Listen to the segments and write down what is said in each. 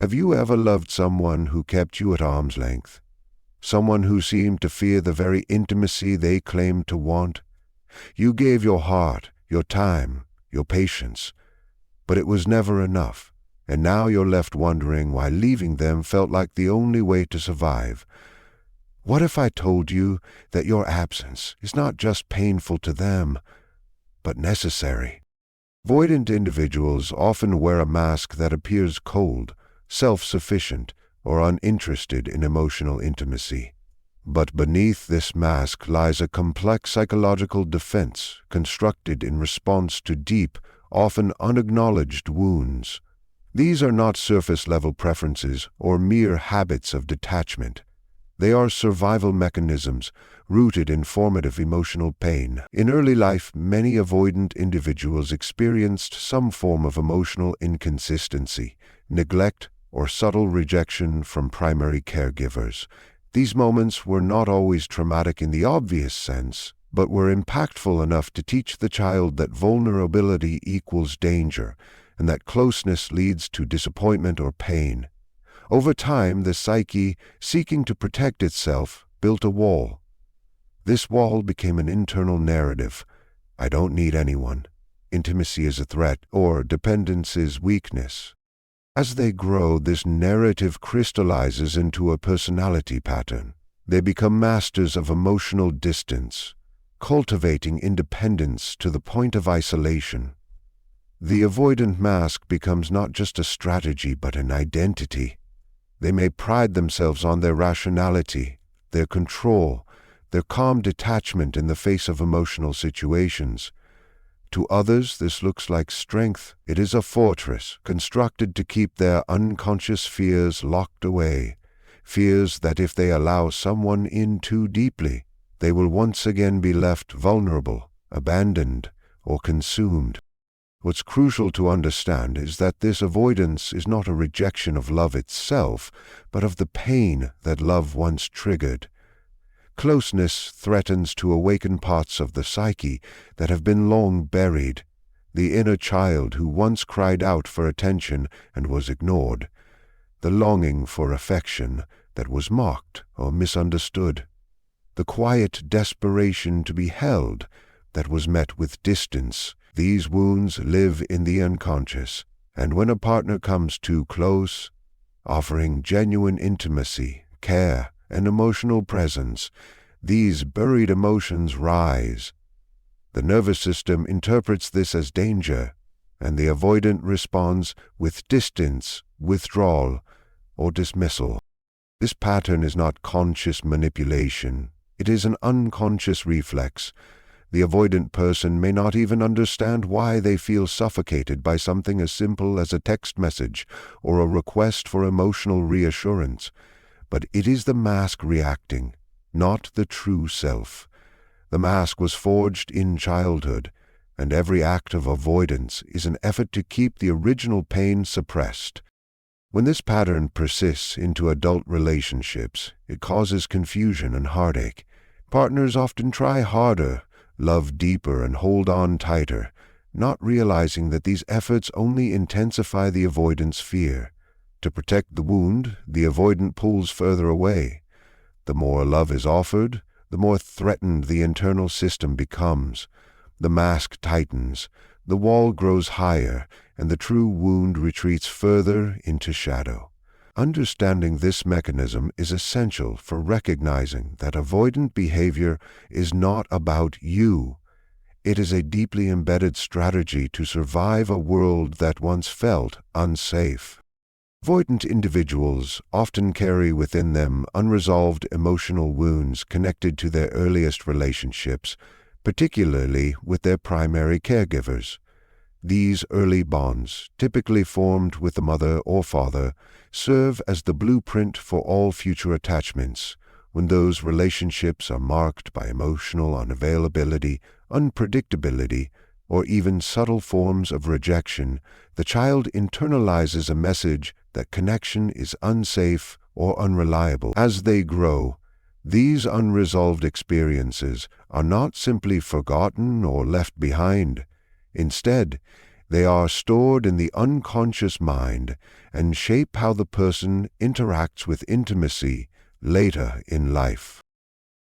Have you ever loved someone who kept you at arm's length? Someone who seemed to fear the very intimacy they claimed to want? You gave your heart, your time, your patience, but it was never enough, and now you're left wondering why leaving them felt like the only way to survive. What if I told you that your absence is not just painful to them, but necessary? Avoidant individuals often wear a mask that appears cold, self-sufficient, or uninterested in emotional intimacy. But beneath this mask lies a complex psychological defense constructed in response to deep, often unacknowledged wounds. These are not surface-level preferences or mere habits of detachment. They are survival mechanisms rooted in formative emotional pain. In early life, many avoidant individuals experienced some form of emotional inconsistency, neglect, or subtle rejection from primary caregivers. These moments were not always traumatic in the obvious sense, but were impactful enough to teach the child that vulnerability equals danger, and that closeness leads to disappointment or pain. Over time, the psyche, seeking to protect itself, built a wall. This wall became an internal narrative. I don't need anyone. Intimacy is a threat, or dependence is weakness. As they grow, this narrative crystallizes into a personality pattern. They become masters of emotional distance, cultivating independence to the point of isolation. The avoidant mask becomes not just a strategy but an identity. They may pride themselves on their rationality, their control, their calm detachment in the face of emotional situations. To others, this looks like strength. It is a fortress constructed to keep their unconscious fears locked away, fears that if they allow someone in too deeply, they will once again be left vulnerable, abandoned, or consumed. What's crucial to understand is that this avoidance is not a rejection of love itself, but of the pain that love once triggered. Closeness threatens to awaken parts of the psyche that have been long buried, the inner child who once cried out for attention and was ignored, the longing for affection that was mocked or misunderstood, the quiet desperation to be held that was met with distance. These wounds live in the unconscious, and when a partner comes too close, offering genuine intimacy, care, and emotional presence, these buried emotions rise. The nervous system interprets this as danger, and the avoidant responds with distance, withdrawal, or dismissal. This pattern is not conscious manipulation. It is an unconscious reflex. The avoidant person may not even understand why they feel suffocated by something as simple as a text message or a request for emotional reassurance, but it is the mask reacting, not the true self. The mask was forged in childhood, and every act of avoidance is an effort to keep the original pain suppressed. When this pattern persists into adult relationships, it causes confusion and heartache. Partners often try harder, love deeper, and hold on tighter, not realizing that these efforts only intensify the avoidant's fear. To protect the wound, the avoidant pulls further away. The more love is offered, the more threatened the internal system becomes. The mask tightens, the wall grows higher, and the true wound retreats further into shadow. Understanding this mechanism is essential for recognizing that avoidant behavior is not about you. It is a deeply embedded strategy to survive a world that once felt unsafe. Avoidant individuals often carry within them unresolved emotional wounds connected to their earliest relationships, particularly with their primary caregivers. These early bonds, typically formed with the mother or father, serve as the blueprint for all future attachments. When those relationships are marked by emotional unavailability, unpredictability, or even subtle forms of rejection, the child internalizes a message that connection is unsafe or unreliable. As they grow, these unresolved experiences are not simply forgotten or left behind. Instead, They are stored in the unconscious mind and shape how the person interacts with intimacy later in life.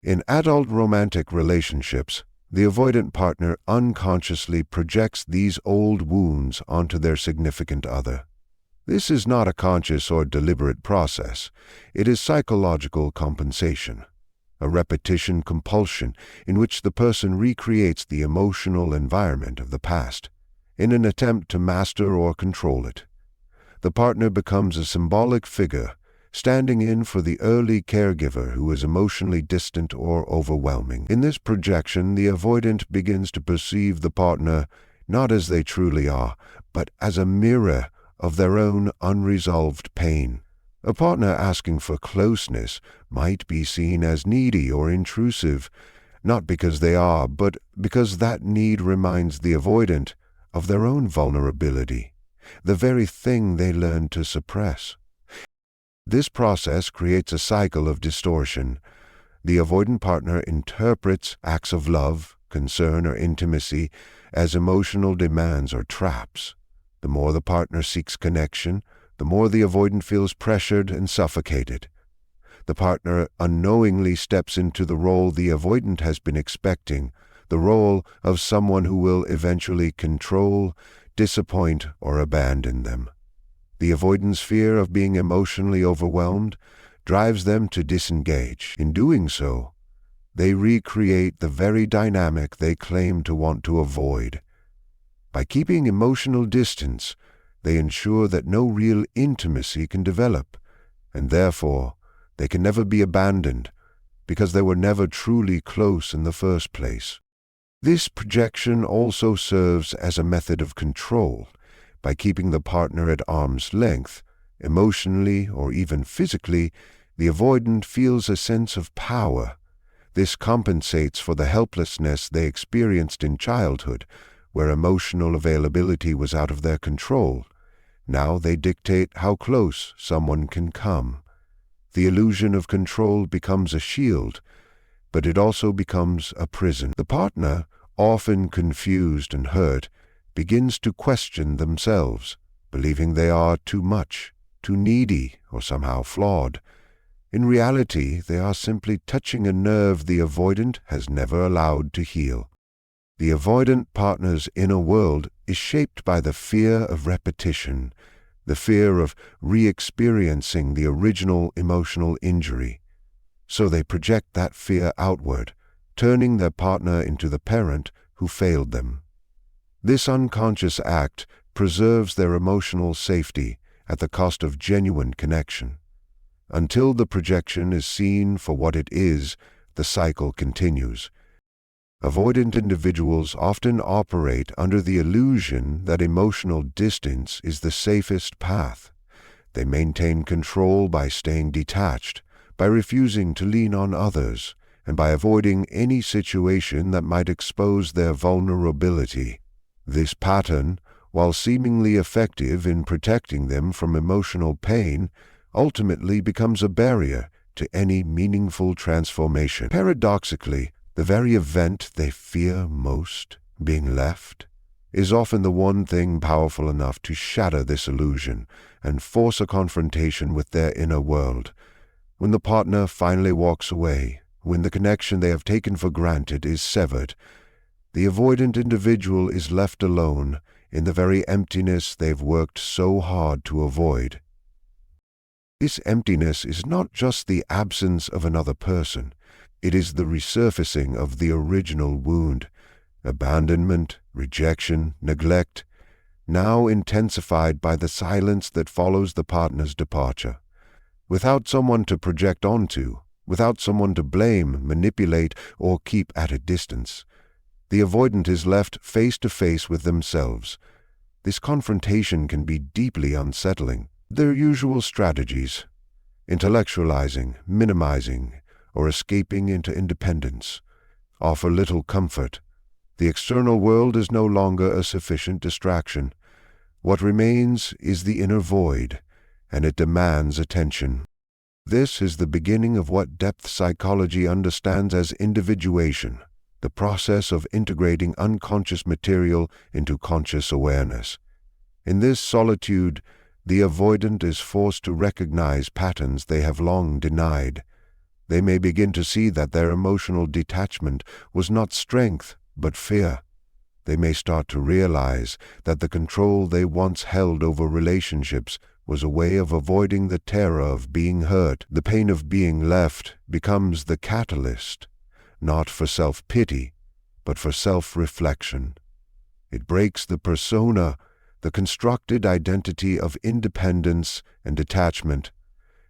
In adult romantic relationships, the avoidant partner unconsciously projects these old wounds onto their significant other. This is not a conscious or deliberate process. It is psychological compensation, a repetition compulsion in which the person recreates the emotional environment of the past in an attempt to master or control it. The partner becomes a symbolic figure, standing in for the early caregiver who is emotionally distant or overwhelming. In this projection, the avoidant begins to perceive the partner not as they truly are, but as a mirror of their own unresolved pain. A partner asking for closeness might be seen as needy or intrusive, not because they are, but because that need reminds the avoidant of their own vulnerability, the very thing they learned to suppress. This process creates a cycle of distortion. The avoidant partner interprets acts of love, concern, or intimacy as emotional demands or traps. The more the partner seeks connection, the more the avoidant feels pressured and suffocated. The partner unknowingly steps into the role the avoidant has been expecting, the role of someone who will eventually control, disappoint, or abandon them. The avoidant's fear of being emotionally overwhelmed drives them to disengage. In doing so, they recreate the very dynamic they claim to want to avoid. By keeping emotional distance, they ensure that no real intimacy can develop, and therefore they can never be abandoned because they were never truly close in the first place. This projection also serves as a method of control. By keeping the partner at arm's length, emotionally or even physically, the avoidant feels a sense of power. This compensates for the helplessness they experienced in childhood, where emotional availability was out of their control. Now they dictate how close someone can come. The illusion of control becomes a shield, but it also becomes a prison. The partner, often confused and hurt, begins to question themselves, believing they are too much, too needy, or somehow flawed. In reality, they are simply touching a nerve the avoidant has never allowed to heal. The avoidant partner's inner world is shaped by the fear of repetition, the fear of re-experiencing the original emotional injury. So they project that fear outward, turning their partner into the parent who failed them. This unconscious act preserves their emotional safety at the cost of genuine connection. Until the projection is seen for what it is, the cycle continues. Avoidant individuals often operate under the illusion that emotional distance is the safest path. They maintain control by staying detached, by refusing to lean on others, and by avoiding any situation that might expose their vulnerability. This pattern, while seemingly effective in protecting them from emotional pain, ultimately becomes a barrier to any meaningful transformation. Paradoxically, the very event they fear most, being left, is often the one thing powerful enough to shatter this illusion and force a confrontation with their inner world. When the partner finally walks away, when the connection they have taken for granted is severed, the avoidant individual is left alone in the very emptiness they've worked so hard to avoid. This emptiness is not just the absence of another person. It is the resurfacing of the original wound, abandonment, rejection, neglect, now intensified by the silence that follows the partner's departure. Without someone to project onto, without someone to blame, manipulate, or keep at a distance, the avoidant is left face to face with themselves. This confrontation can be deeply unsettling. Their usual strategies, intellectualizing, minimizing, or escaping into independence, offer little comfort. The external world is no longer a sufficient distraction. What remains is the inner void, and it demands attention. This is the beginning of what depth psychology understands as individuation, the process of integrating unconscious material into conscious awareness. In this solitude, the avoidant is forced to recognize patterns they have long denied. They may begin to see that their emotional detachment was not strength, but fear. They may start to realize that the control they once held over relationships was a way of avoiding the terror of being hurt. The pain of being left becomes the catalyst, not for self-pity, but for self-reflection. It breaks the persona, the constructed identity of independence and detachment,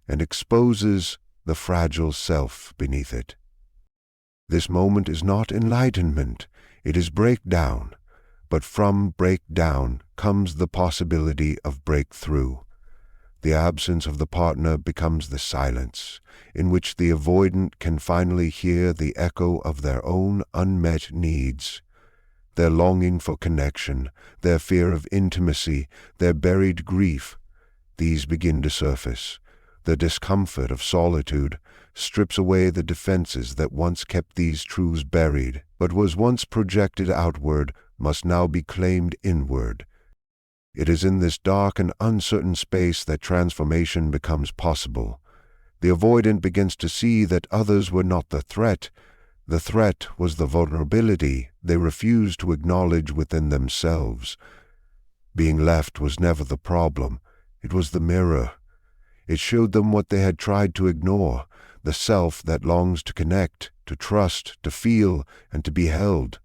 and exposes the fragile self beneath it. This moment is not enlightenment, it is breakdown, but from breakdown comes the possibility of breakthrough. The absence of the partner becomes the silence, in which the avoidant can finally hear the echo of their own unmet needs. Their longing for connection, their fear of intimacy, their buried grief, these begin to surface. The discomfort of solitude strips away the defenses that once kept these truths buried, but was once projected outward, must now be claimed inward. It is in this dark and uncertain space that transformation becomes possible. The avoidant begins to see that others were not the threat. The threat was the vulnerability they refused to acknowledge within themselves. Being left was never the problem, it was the mirror. It showed them what they had tried to ignore, the self that longs to connect, to trust, to feel, and to be held.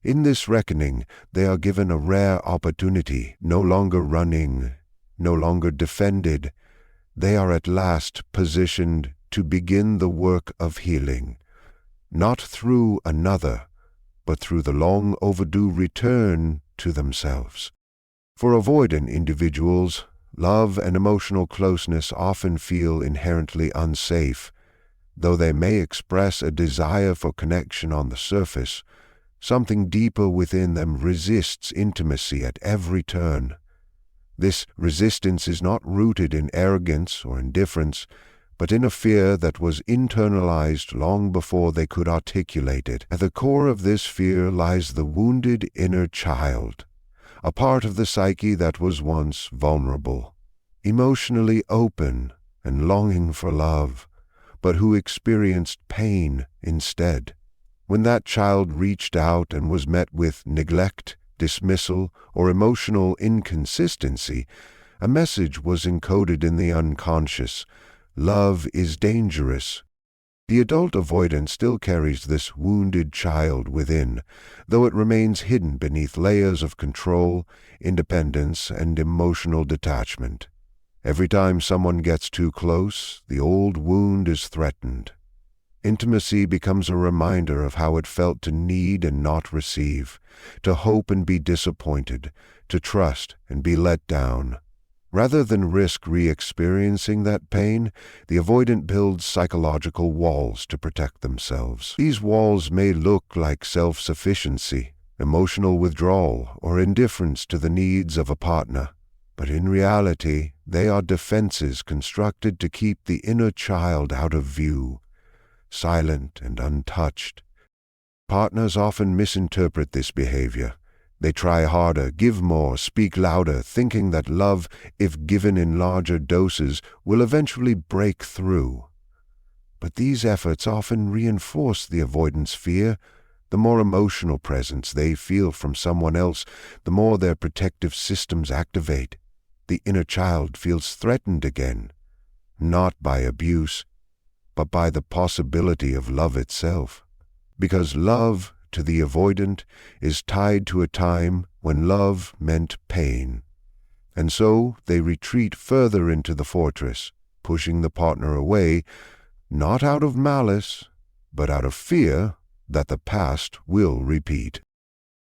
In this reckoning, they are given a rare opportunity, no longer running, no longer defended. They are at last positioned to begin the work of healing, not through another, but through the long overdue return to themselves. For avoidant individuals, love and emotional closeness often feel inherently unsafe. Though they may express a desire for connection on the surface, something deeper within them resists intimacy at every turn. This resistance is not rooted in arrogance or indifference, but in a fear that was internalized long before they could articulate it. At the core of this fear lies the wounded inner child, a part of the psyche that was once vulnerable, emotionally open and longing for love, but who experienced pain instead. When that child reached out and was met with neglect, dismissal, or emotional inconsistency, a message was encoded in the unconscious: love is dangerous. The adult avoidant still carries this wounded child within, though it remains hidden beneath layers of control, independence, and emotional detachment. Every time someone gets too close, the old wound is threatened. Intimacy becomes a reminder of how it felt to need and not receive, to hope and be disappointed, to trust and be let down. Rather than risk re-experiencing that pain, the avoidant builds psychological walls to protect themselves. These walls may look like self-sufficiency, emotional withdrawal, or indifference to the needs of a partner, but in reality, they are defenses constructed to keep the inner child out of view, silent and untouched. Partners often misinterpret this behavior. They try harder, give more, speak louder, thinking that love, if given in larger doses, will eventually break through. But these efforts often reinforce the avoidant's fear. The more emotional presence they feel from someone else, the more their protective systems activate. The inner child feels threatened again, not by abuse, but by the possibility of love itself. Because love, to the avoidant, is tied to a time when love meant pain. And so they retreat further into the fortress, pushing the partner away, not out of malice, but out of fear that the past will repeat.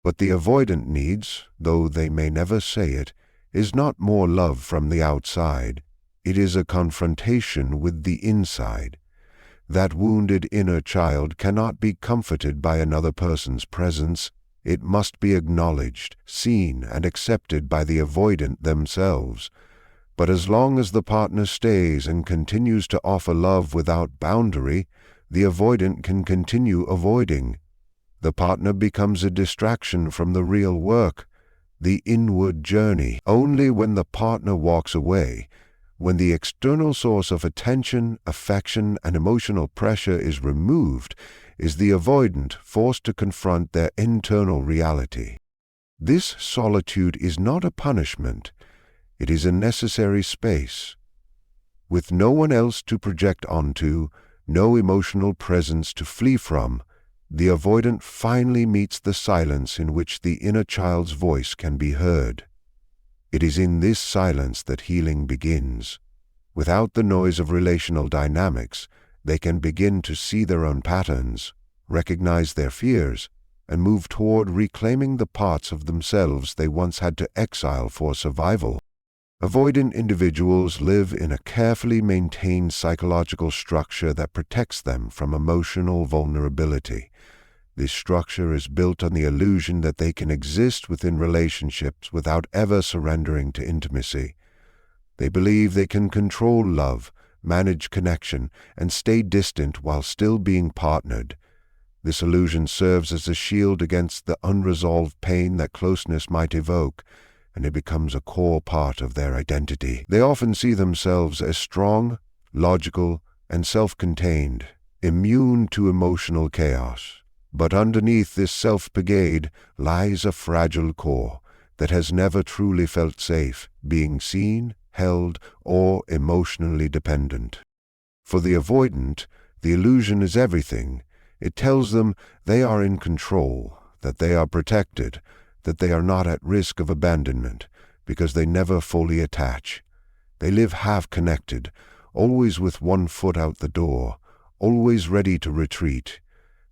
What the avoidant needs, though they may never say it, is not more love from the outside. It is a confrontation with the inside. That wounded inner child cannot be comforted by another person's presence. It must be acknowledged, seen, and accepted by the avoidant themselves. But as long as the partner stays and continues to offer love without boundary, the avoidant can continue avoiding. The partner becomes a distraction from the real work, the inward journey. Only when the partner walks away, when the external source of attention, affection, and emotional pressure is removed, is the avoidant forced to confront their internal reality. This solitude is not a punishment, it is a necessary space. With no one else to project onto, no emotional presence to flee from, the avoidant finally meets the silence in which the inner child's voice can be heard. It is in this silence that healing begins. Without the noise of relational dynamics, they can begin to see their own patterns, recognize their fears, and move toward reclaiming the parts of themselves they once had to exile for survival. Avoidant individuals live in a carefully maintained psychological structure that protects them from emotional vulnerability. This structure is built on the illusion that they can exist within relationships without ever surrendering to intimacy. They believe they can control love, manage connection, and stay distant while still being partnered. This illusion serves as a shield against the unresolved pain that closeness might evoke, and it becomes a core part of their identity. They often see themselves as strong, logical, and self-contained, immune to emotional chaos. But underneath this self-brigade lies a fragile core that has never truly felt safe, being seen, held, or emotionally dependent. For the avoidant, the illusion is everything. It tells them they are in control, that they are protected, that they are not at risk of abandonment, because they never fully attach. They live half-connected, always with one foot out the door, always ready to retreat.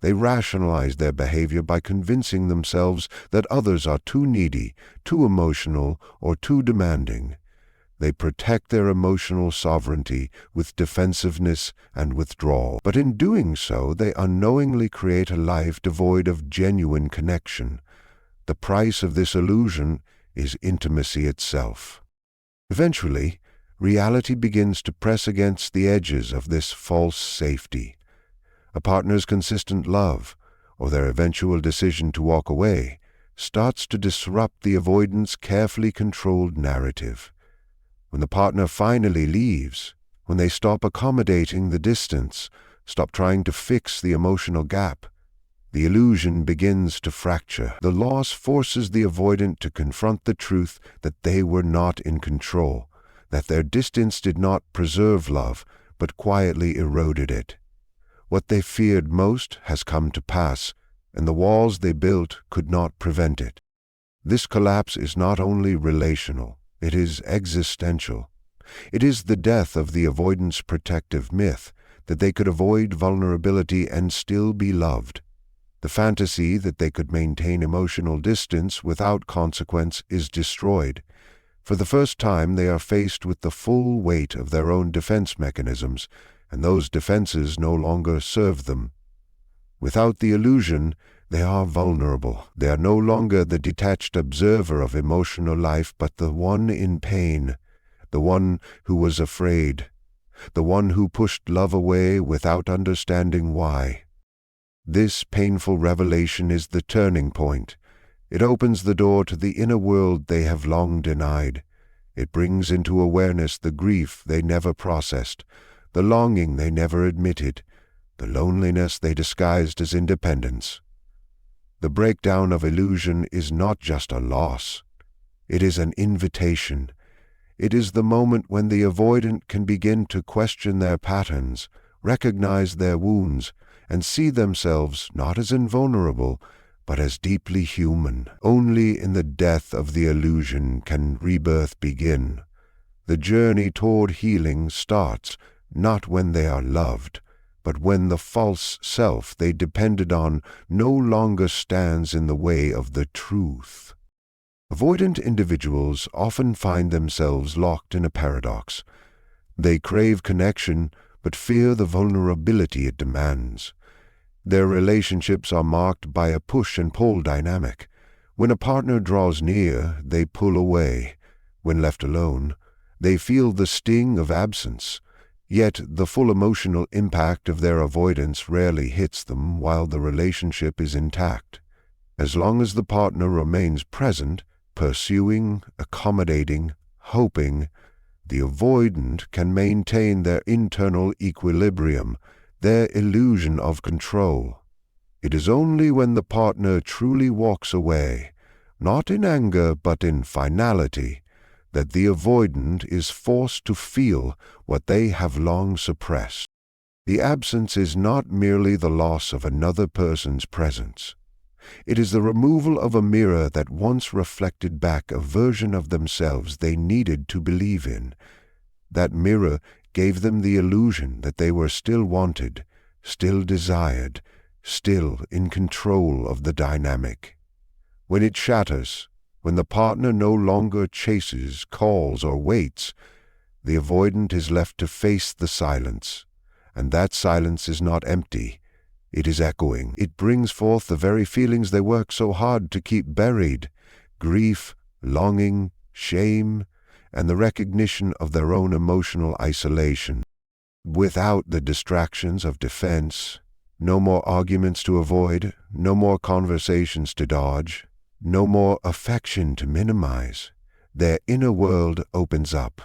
They rationalize their behavior by convincing themselves that others are too needy, too emotional, or too demanding. They protect their emotional sovereignty with defensiveness and withdrawal. But in doing so, they unknowingly create a life devoid of genuine connection. The price of this illusion is intimacy itself. Eventually, reality begins to press against the edges of this false safety. A partner's consistent love, or their eventual decision to walk away, starts to disrupt the avoidant's carefully controlled narrative. When the partner finally leaves, when they stop accommodating the distance, stop trying to fix the emotional gap, the illusion begins to fracture. The loss forces the avoidant to confront the truth that they were not in control, that their distance did not preserve love, but quietly eroded it. What they feared most has come to pass, and the walls they built could not prevent it. This collapse is not only relational, it is existential. It is the death of the avoidance protective myth that they could avoid vulnerability and still be loved. The fantasy that they could maintain emotional distance without consequence is destroyed. For the first time, they are faced with the full weight of their own defense mechanisms, and those defenses no longer serve them. Without the illusion, they are vulnerable. They are no longer the detached observer of emotional life, but the one in pain, the one who was afraid, the one who pushed love away without understanding why. This painful revelation is the turning point. It opens the door to the inner world they have long denied. It brings into awareness the grief they never processed, the longing they never admitted, the loneliness they disguised as independence. The breakdown of illusion is not just a loss. It is an invitation. It is the moment when the avoidant can begin to question their patterns, recognize their wounds, and see themselves not as invulnerable, but as deeply human. Only in the death of the illusion can rebirth begin. The journey toward healing starts not when they are loved, but when the false self they depended on no longer stands in the way of the truth. Avoidant individuals often find themselves locked in a paradox. They crave connection, but fear the vulnerability it demands. Their relationships are marked by a push and pull dynamic. When a partner draws near, they pull away. When left alone, they feel the sting of absence. Yet the full emotional impact of their avoidance rarely hits them while the relationship is intact. As long as the partner remains present, pursuing, accommodating, hoping, the avoidant can maintain their internal equilibrium, their illusion of control. It is only when the partner truly walks away, not in anger but in finality, that the avoidant is forced to feel what they have long suppressed. The absence is not merely the loss of another person's presence. It is the removal of a mirror that once reflected back a version of themselves they needed to believe in. That mirror gave them the illusion that they were still wanted, still desired, still in control of the dynamic. When it shatters, when the partner no longer chases, calls, or waits, the avoidant is left to face the silence, and that silence is not empty. It is echoing. It brings forth the very feelings they work so hard to keep buried: grief, longing, shame, and the recognition of their own emotional isolation. Without the distractions of defense, no more arguments to avoid, no more conversations to dodge, no more affection to minimize, their inner world opens up.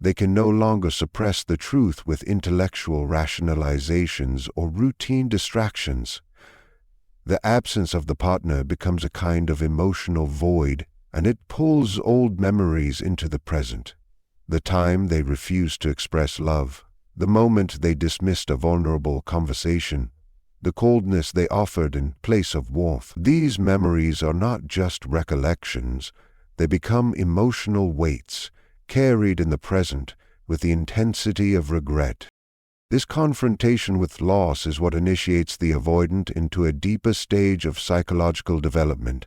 They can no longer suppress the truth with intellectual rationalizations or routine distractions. The absence of the partner becomes a kind of emotional void, and it pulls old memories into the present. The time they refused to express love, the moment they dismissed a vulnerable conversation, the coldness they offered in place of warmth. These memories are not just recollections, they become emotional weights, carried in the present with the intensity of regret. This confrontation with loss is what initiates the avoidant into a deeper stage of psychological development.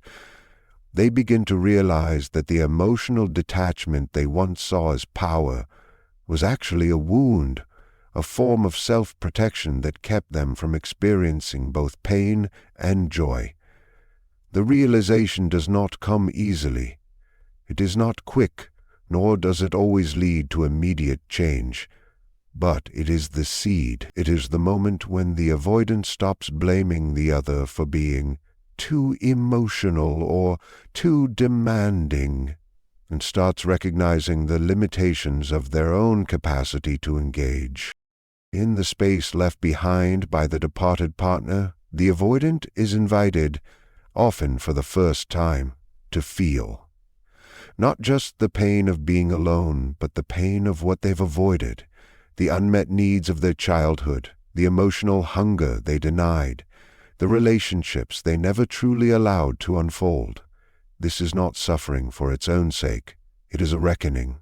They begin to realize that the emotional detachment they once saw as power was actually a wound, a form of self-protection that kept them from experiencing both pain and joy. The realization does not come easily. It is not quick, nor does it always lead to immediate change. But it is the seed. It is the moment when the avoidant stops blaming the other for being too emotional or too demanding, and starts recognizing the limitations of their own capacity to engage. In the space left behind by the departed partner, the avoidant is invited, often for the first time, to feel. Not just the pain of being alone, but the pain of what they've avoided, the unmet needs of their childhood, the emotional hunger they denied, the relationships they never truly allowed to unfold. This is not suffering for its own sake. It is a reckoning.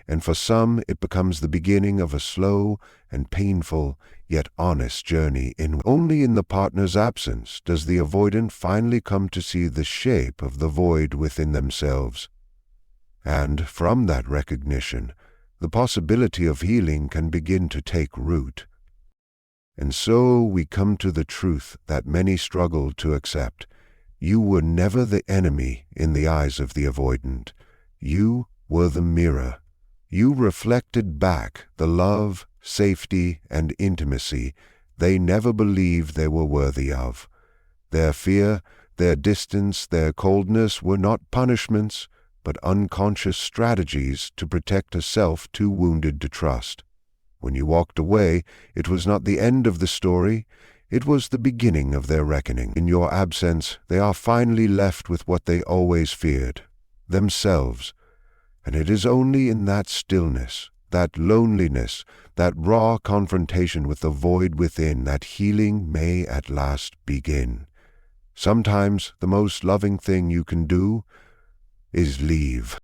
And for some it becomes the beginning of a slow and painful yet honest journey. Only in the partner's absence does the avoidant finally come to see the shape of the void within themselves. And from that recognition, the possibility of healing can begin to take root. And so we come to the truth that many struggle to accept. You were never the enemy in the eyes of the avoidant. You were the mirror. You reflected back the love, safety, and intimacy they never believed they were worthy of. Their fear, their distance, their coldness were not punishments, but unconscious strategies to protect a self too wounded to trust. When you walked away, it was not the end of the story, it was the beginning of their reckoning. In your absence, they are finally left with what they always feared, themselves. And it is only in that stillness, that loneliness, that raw confrontation with the void within that healing may at last begin. Sometimes the most loving thing you can do is leave.